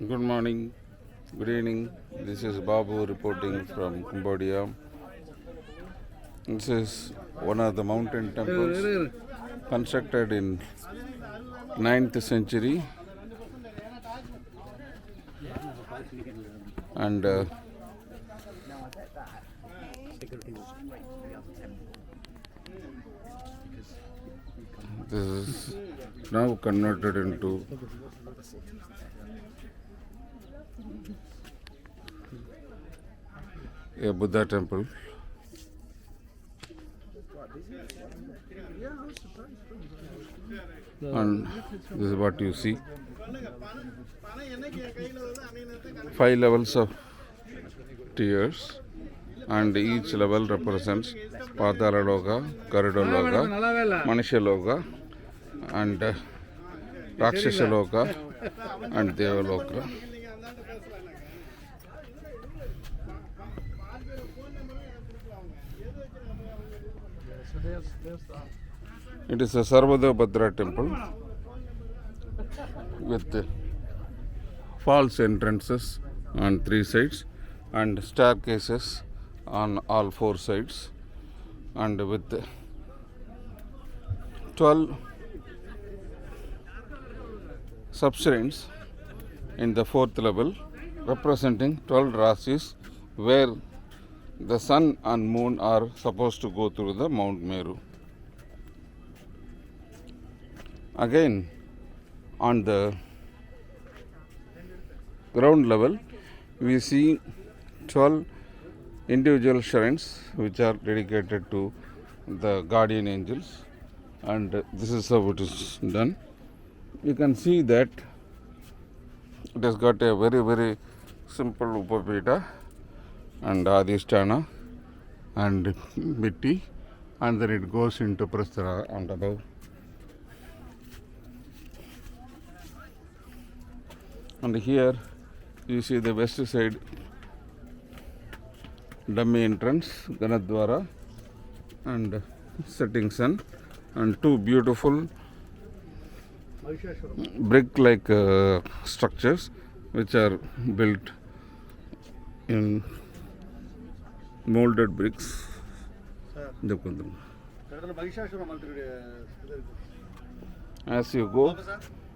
Good morning, good evening. This is Babu reporting from Cambodia. This is one of the mountain temples constructed in 9th century, and this is now converted into a Buddha temple. And this is what you see. 5 levels of tiers, and each level represents Padala Loga, Corridor Loga, Manisha Loga, and Rakshasa Loga, and Deva Loga. It is a Sarvadabhadra temple with false entrances on 3 sides and staircases on all 4 sides, and with 12 subshrines in the 4th level, representing 12 rasis, where the sun and moon are supposed to go through the Mount Meru. Again, on the ground level, we see 12 individual shrines which are dedicated to the guardian angels, and this is how it is done. You can see that it has got a very simple Upapita and Adhisthana and Mitti, and then it goes into Prasthara and above. And here you see the west side dummy entrance, Ganadwara, and setting sun, and 2 beautiful brick-like structures which are built in molded bricks. As you go,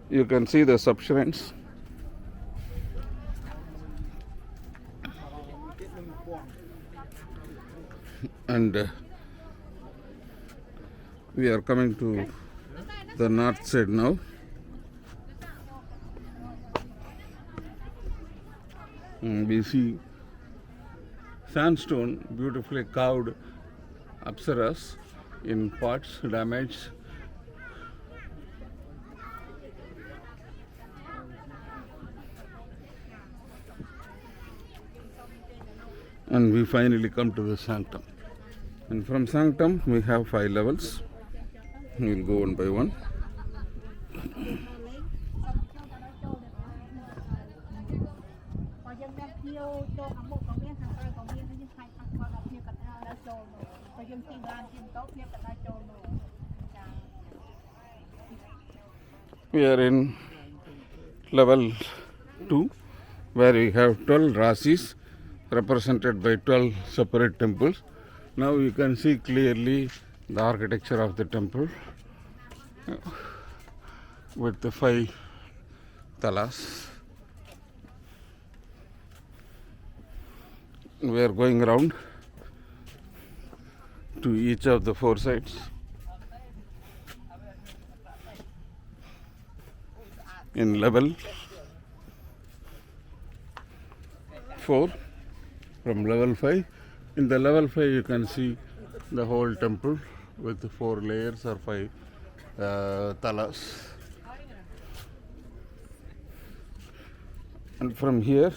you can see the subshrines. And we are coming to the north side now. And we see sandstone beautifully carved apsaras in pots damaged. And we finally come to the sanctum. And from sanctum we have 5 levels. We will go one by one. We are in level 2, where we have 12 rasis represented by 12 separate temples. Now you can see clearly the architecture of the temple with the 5 talas. We are going around to each of the 4 sides. In level 4, from level 5. In the level 5 you can see the whole temple with 4 layers or 5 talas. And from here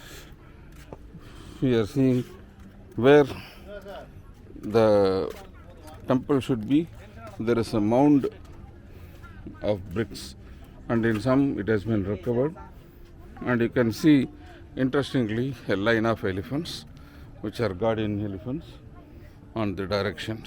we are seeing where the temple should be. There is a mound of bricks, and in some it has been recovered, and you can see interestingly a line of elephants which are guardian elephants on the direction.